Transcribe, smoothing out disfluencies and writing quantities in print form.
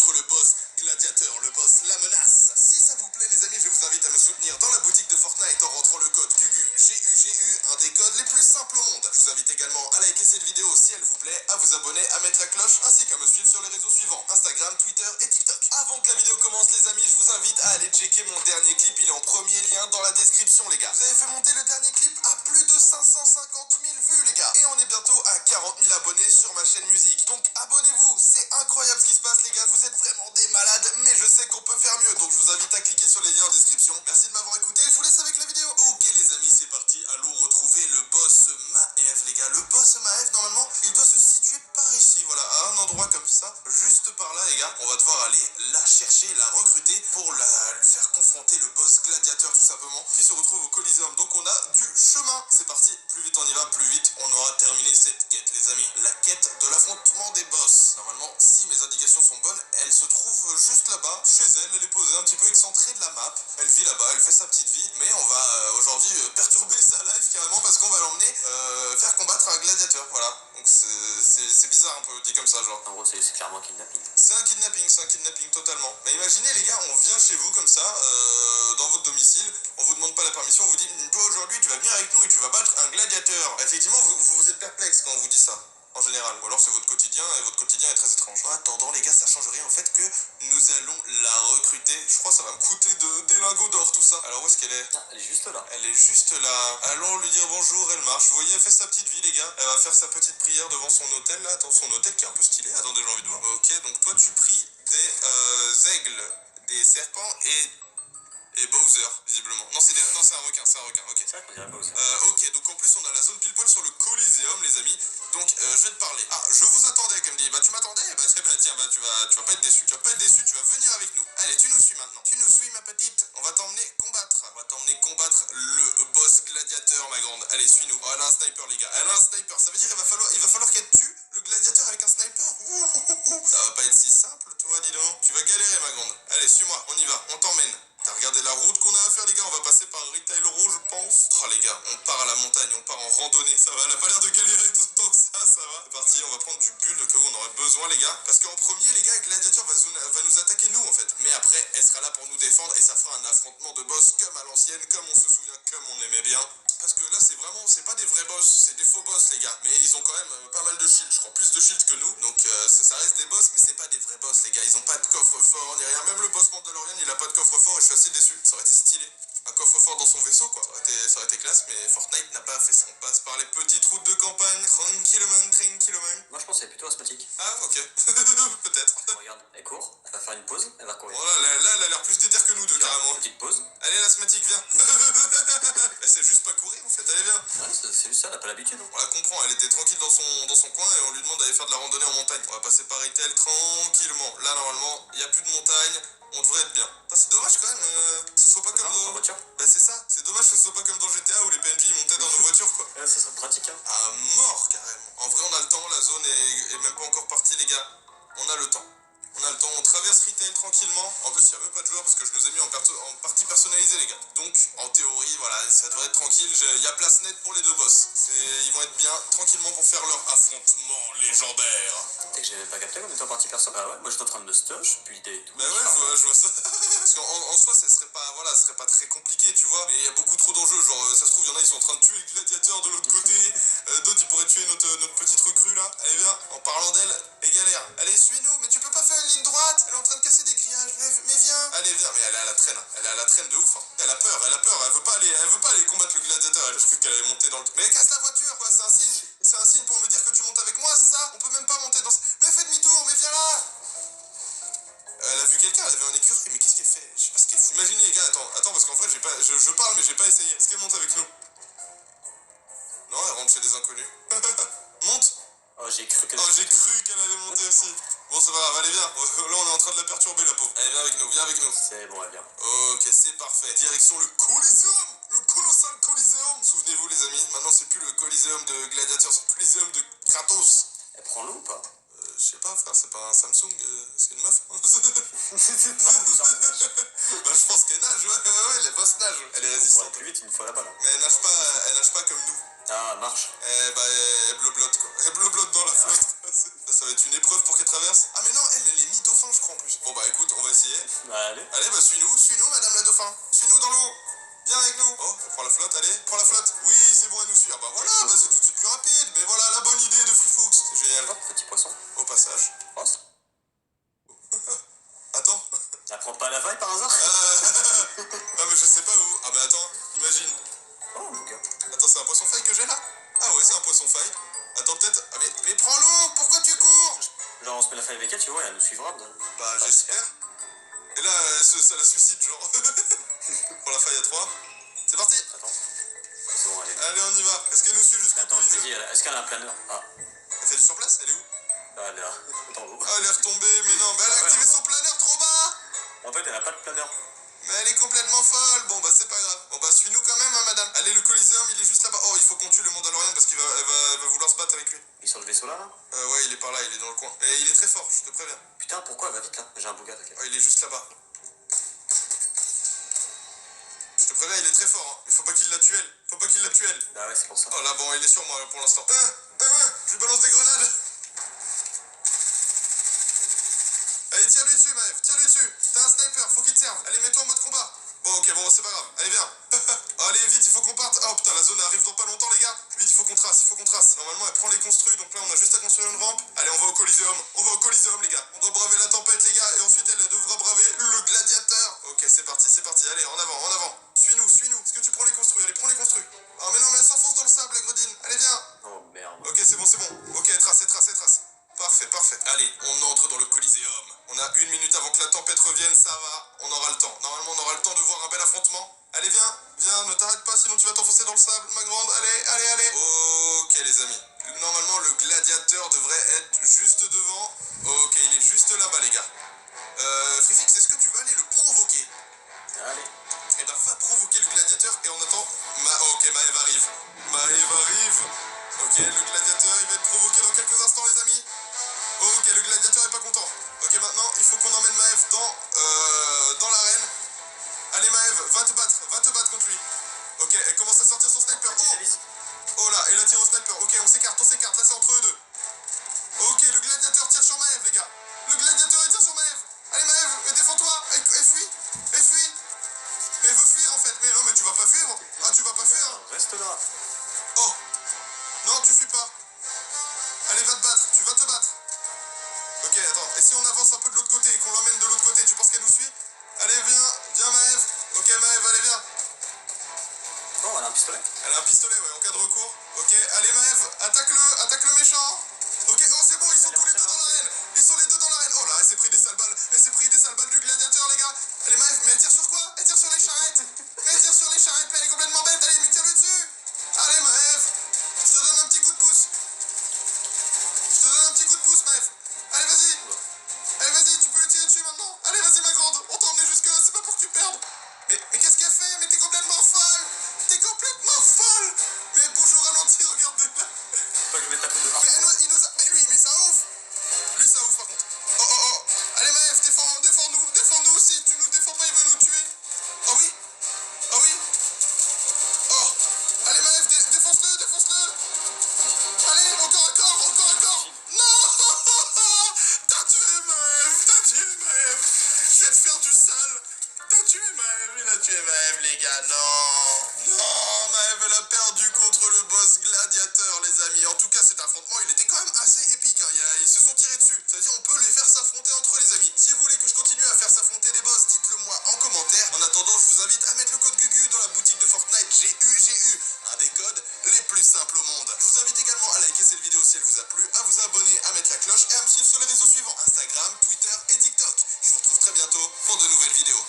contre le boss Gladiateur, le boss La Menace. Si ça vous plaît les amis, je vous invite à me soutenir dans la boutique de Fortnite en rentrant le code GUGU, GUGU, un des codes les plus simples au monde. Je vous invite également à liker cette vidéo si elle vous plaît, à vous abonner, à mettre la cloche, ainsi qu'à me suivre sur les réseaux suivants, Instagram, Twitter et TikTok. Avant que la vidéo commence les amis, je vous invite à aller checker mon dernier clip, il est en premier lien dans la description les gars. Vous avez fait monter le dernier clip à plus de 550 000 vues les gars. Et on est bientôt à 40 000 abonnés sur ma chaîne musique. Donc abonnez-vous, c'est incroyable ce qui se passe les gars, vous êtes vraiment des malades, mais je sais qu'on peut faire mieux, donc je vous invite à cliquer sur les liens en description. Merci de m'avoir écouté, je vous laisse avec la vidéo. Ok les amis, c'est parti, allons retrouver le boss Maëv les gars. Le boss Maëv, normalement, il doit se situer par ici, voilà, à un endroit comme ça, juste par là les gars. On va devoir aller la chercher, la recruter pour la faire confronter le boss Gladiateur tout simplement, qui se retrouve au Coliseum. Donc on a du chemin, c'est parti, plus vite on y va, plus vite on aura terminé cette quête les amis. La quête de l'affrontement des boss. Normalement, si mes indications sont bonnes, elle se trouve juste là-bas, chez elle, elle est posée un petit peu excentrée de la map. Elle vit là-bas, elle fait sa petite vie, mais on va aujourd'hui perturber sa life carrément parce qu'on va l'emmener faire combattre un gladiateur, voilà. Donc c'est bizarre un peu dit comme ça genre. En gros c'est clairement kidnapping. C'est un kidnapping totalement. Mais imaginez les gars, on vient chez vous comme ça, dans votre domicile, on vous demande pas la permission, on vous dit toi aujourd'hui tu vas venir avec nous et tu vas battre un gladiateur. Effectivement vous êtes perplexe quand on vous dit ça. En général, ou alors c'est votre quotidien et votre quotidien est très étrange. En attendant les gars, ça change rien au fait que nous allons la recruter. Je crois que ça va me coûter des lingots d'or tout ça. Alors où est-ce qu'elle est? Ah, elle est juste là. Elle est juste là. Allons lui dire bonjour, elle marche. Vous voyez, elle fait sa petite vie les gars. Elle va faire sa petite prière devant son hôtel là. Attends, son hôtel qui est un peu stylé. Attendez, j'ai envie de voir. Ok, donc toi tu pries des aigles, des serpents et Bowser, visiblement. Non, c'est un requin, ok. C'est vrai qu'on dirait Bowser. Ok, donc en plus on a la zone pile poil sur le Coliseum, les amis. Donc je vais te parler. Ah, je vous attendais, comme dit. Bah tu m'attendais? Bah tiens, tu vas pas être déçu. Tu vas pas être déçu, tu vas venir avec nous. Allez, tu nous suis maintenant. Tu nous suis ma petite. On va t'emmener combattre. On va t'emmener combattre le boss gladiateur, ma grande. Allez, suis-nous. Oh, elle a un sniper, les gars. Elle a un sniper. Ça veut dire il va falloir qu'elle tue le gladiateur avec un sniper. Ça va pas être si simple, toi, dis donc. Tu vas galérer, ma grande. Allez, suis-moi, on y va. On t'emmène. T'as regardé la route qu'on a à faire les gars, on va passer par Retail Row je pense. Oh les gars, on part à la montagne, on part en randonnée, ça va, elle a pas l'air de galérer tout le temps que ça va. C'est parti, on va prendre du bulle de cas où on aurait besoin les gars. Parce qu'en premier les gars, Gladiator va nous attaquer nous en fait. Mais après, elle sera là pour nous défendre et ça fera un affrontement de boss comme à l'ancienne, comme on se souvient, comme on aimait bien. Parce que là c'est pas des vrais boss, c'est des faux boss les gars. Mais ils ont quand même pas mal de shields, je crois, plus de shields que nous. Donc ça reste des boss, mais c'est pas des vrais boss les gars. Ils ont pas de coffre-fort ni rien. Même le boss Mandalorian il a pas de coffre-fort et je suis assez déçu. Ça aurait été stylé. Un coffre-fort dans son vaisseau quoi. Ça aurait été classe, mais Fortnite n'a pas fait ça. On passe par les petites routes de campagne, tranquillement. Moi je pensais plutôt asthmatique. Ah ok, peut-être. Regarde, elle court, elle va faire une pause, elle va courir. Voilà, là elle a l'air plus déter que nous deux carrément. Petite pause. Allez l'asthmatique, viens. Elle sait juste pas courir en fait, allez viens. Ouais, c'est juste ça, elle a pas l'habitude. On la comprend, elle était tranquille dans son coin et on lui demande d'aller faire de la randonnée en montagne. On va passer par Retail tranquillement. Là normalement, il n'y a plus de montagne, on devrait être bien. C'est dommage quand même que ce soit pas comme En dans... voiture. Bah c'est ça, c'est dommage que ce soit pas comme dans GTA où les PNJ ils montaient dans nos voitures quoi. Ouais, ça serait pratique hein. À mort carrément. En vrai on a le temps, la zone est même pas encore partie les gars. On a le temps. On traverse Retail tranquillement. En plus, il n'y a même pas de joueurs parce que je nous ai mis en partie personnalisée, les gars. Donc, en théorie, voilà, ça devrait être tranquille. Il y a place nette pour les deux boss. Ils vont être bien tranquillement pour faire leur affrontement légendaire. Tu sais que j'avais pas capté qu'on était en partie perso. Bah ouais, moi j'étais en train de me stush, puis l'idée et tout. Bah ouais, je vois ça. Parce qu'en soi, ce serait pas très compliqué, tu vois. Mais il y a beaucoup trop d'enjeux. Genre, ça se trouve, il y en a, ils sont en train de tuer le gladiateur de l'autre côté. D'autres, ils pourraient tuer notre petite recrue là. Allez, viens, en parlant d'elle, et galère. Allez, suis-nous, mais tu peux pas faire une ligne droite. Elle est en train de casser des grillages. Mais viens. Allez, viens. Mais elle est à la traîne. Elle est à la traîne de ouf. Hein. Elle a peur. Elle veut pas aller combattre le gladiateur. Elle a cru qu'elle allait monter dans le. Mais casse la voiture, quoi. C'est un signe. C'est un signe pour me dire que tu montes avec moi, c'est ça? On peut même pas monter dans. Mais fais demi-tour, mais viens là. Elle a vu quelqu'un, elle avait un écureuil, mais qu'est-ce qu'elle fait? Je sais pas ce qu'elle fout. Imaginez les gars, attends, parce qu'en fait je parle mais j'ai pas essayé. Est-ce qu'elle monte avec nous? Non, elle rentre chez des inconnus. Monte. Oh, j'ai cru qu'elle allait monter aussi. Bon, c'est pas grave, allez, viens. Là, on est en train de la perturber, la pauvre. Allez, viens avec nous. C'est bon, elle vient. Ok, c'est parfait. Direction le Coliseum. Le colossal Coliseum. Souvenez-vous, les amis, maintenant, c'est plus le Coliseum de Gladiator, c'est le Coliseum de Kratos. Elle prend l'eau ou pas? Je sais pas, frère, c'est pas un Samsung, c'est une meuf. Bah, je pense qu'elle nage, ouais, les boss nagent. Elle est Pour résistante. aller plus vite, une fois là-bas là. Mais elle nage pas comme nous. Ah, marche. Elle bleu-blotte quoi. Elle bleu-blotte dans la flotte quoi. Ça va être une épreuve pour qu'elle traverse. Ah mais non, elle est mi-dauphin je crois en plus. Bon bah écoute, on va essayer. Bah, allez. Allez bah suis-nous madame la dauphin. Suis-nous dans l'eau. Viens avec nous. Oh, elle prend la flotte, allez, prends la flotte. Oui, c'est bon, elle nous suit. Ah bah voilà, bah c'est tout de suite plus rapide. Mais voilà la bonne idée de Freefox. C'est génial. Oh, petit poisson. Au passage. Oh, Attends. elle prend pas la vaille par hasard? Ah mais je sais pas où. Ah mais attends, imagine. Oh, mon gars. Attends, c'est un poisson faille que j'ai là? Ah ouais, c'est un poisson faille. Attends, peut-être. Ah mais prends-l'eau, pourquoi tu cours? Genre, on se met la faille avec elle, tu vois, elle nous suivra. Bah j'espère. Et là, ça la suicide, genre. Pour la faille à 3. C'est parti. Attends. C'est bon, allez. Allez, on y va. Est-ce qu'elle nous suit jusqu'au Attends, je me Colisée? dis, est-ce qu'elle a un planeur? Ah, Elle fait du surplace? Elle est où? elle est là. Dans l'eau. Ah, elle est retombée, mais non. Mais elle a Ah ouais, activé hein. son planeur trop bas. En fait, elle a pas de planeur. Mais elle est complètement folle. Bon, bah c'est pas grave. Bon, bah suis-nous quand même, hein, madame. Allez, le Coliseum, il est juste là-bas. Oh, il faut qu'on tue le Mandalorian parce qu'elle va vouloir se battre avec lui. Il est sur le vaisseau là, là? Ouais, il est par là, il est dans le coin. Et il est très fort, je te préviens. Putain, pourquoi elle va vite là? J'ai un bougat, t'inquiète. Oh, il est juste là-bas. Je te préviens, il est très fort. Hein. Il faut pas qu'il la tue elle. Faut pas qu'il la tue elle. Bah ouais, c'est pour ça. Oh là, bon, il est sur moi là, pour l'instant. Je lui balance des grenades. Allez, tire-lui dessus, Maëv. Tire-lui dessus. T'as un sniper, faut qu'il te serve. Allez, mets-toi en mode combat. Bon, ok, bon, c'est pas grave. Allez, viens. Allez, vite, il faut qu'on parte. Oh putain, la zone arrive dans pas longtemps, les gars. Vite, il faut qu'on trace, il faut qu'on trace. Normalement, elle prend les construits, donc là, on a juste à construire une rampe. Allez, on va au Coliseum. On va au Coliseum, les gars. On doit braver la tempête, les gars. Et ensuite, elle devra braver le gladiateur. Ok, c'est parti, c'est parti. Allez, en avant, en avant. Suis-nous, suis-nous. Est-ce que tu prends les construits? Allez, prends les construits. Oh, mais non, mais elle s'enfonce dans le sable, la gredine. Allez, viens. Oh merde. Ok, c'est bon, c'est bon. Ok, elle trace, elle trace, elle trace. Parfait, parfait. Allez, on entre dans le Coliseum. On a 1 minute avant que la tempête revienne, ça va. On aura le temps. Normalement, on aura le temps de voir un bel affrontement. Allez, viens, viens, ne t'arrête pas, sinon tu vas t'enfoncer dans le sable, ma grande. Allez, allez, allez. Ok, les amis. Normalement, le gladiateur devrait être juste devant. Ok, il est juste là-bas, les gars. Freefix, est-ce que tu vas aller le provoquer? Allez. Eh ben, va provoquer le gladiateur et on attend. Ok, Maëv arrive. Maëv arrive. Ok, le gladiateur, il va être provoqué dans quelques instants, les amis. Ok, le gladiateur est pas content. Ok, maintenant, il faut qu'on emmène Maëv dans l'arène. Allez, Maëv, va te battre contre lui. Ok, elle commence à sortir son sniper. Oh là, elle tire au sniper. Ok, on s'écarte. Là, c'est entre eux deux. Ok, le gladiateur tire sur Maëv, les gars. Le gladiateur, il tire sur Maëv. Allez, Maëv, mais défends-toi. Elle fuit. Elle fuit. Mais elle veut fuir, en fait. Mais non, mais tu vas pas fuir. Ah, tu vas pas fuir. Hein. Reste là. Oh. Non, tu fuis pas. Allez, va te battre. Tu vas te battre. Ok, attends. Et si on avance un peu de l'autre côté et qu'on l'emmène de l'autre côté, tu penses qu'elle nous suit? Allez, viens, Maëv. Ok, Maëv, allez, viens. Oh, elle a un pistolet. Elle a un pistolet, ouais, en cas de recours. Ok, allez, Maëv, attaque le méchant. Ok, oh, c'est bon, ils sont tous les deux dans l'arène. Ils sont les deux dans l'arène. Oh là, elle s'est pris des sales balles. Elle s'est pris des sales balles du gladiateur, les gars. Allez, Maëv, mais elle tire sur quoi? Elle tire sur les charrettes. Mais elle tire sur les charrettes, mais elle est complètement bête. Allez, mais tire-lui dessus. Allez, Maëv. Je te donne un petit coup de pouce. Maëv. Allez, vas-y. Allez, vas-y, tu peux lui tirer dessus maintenant. Allez, vas-y, ma grande. On t'a emmené jusque-là, c'est pas pour que tu perdes. Mais qu'est-ce qu'elle fait? Mais t'es complètement folle. T'es complètement folle. Mais bonjour, ralenti, regardez-la. Pas que je vais taper de Mais mais ça ouf. Lui, ça ouf, par contre. Oh. Allez, Maëv, défends-nous. Si tu nous défends pas, il va nous tuer. Ah oui. Oh. Allez, Maëv, défonce-le. Allez, encore. Non. T'as tué Maëv. Je vais te faire du sale. T'as tué Maëv. Il a tué Maëv, les gars. Non, Maëv, elle a perdu contre le boss gladiateur, les amis. En tout cas, cet affrontement, il était quand même assez épique. Hein. Ils se sont tirés dessus. C'est-à-dire, on peut les faire s'affronter entre eux, les amis. Si vous voulez que je continue à faire s'affronter les boss, dites-le moi en commentaire. En attendant, je vous invite à mettre le code GUGU dans la boutique de Fortnite. GUGU, un des codes les plus simples au monde. Je vous invite également à liker cette vidéo si elle vous a plu, à vous abonner, à mettre la cloche et à me suivre sur les réseaux suivants: Instagram, Twitter et TikTok. Je vous retrouve très bientôt pour de nouvelles vidéos.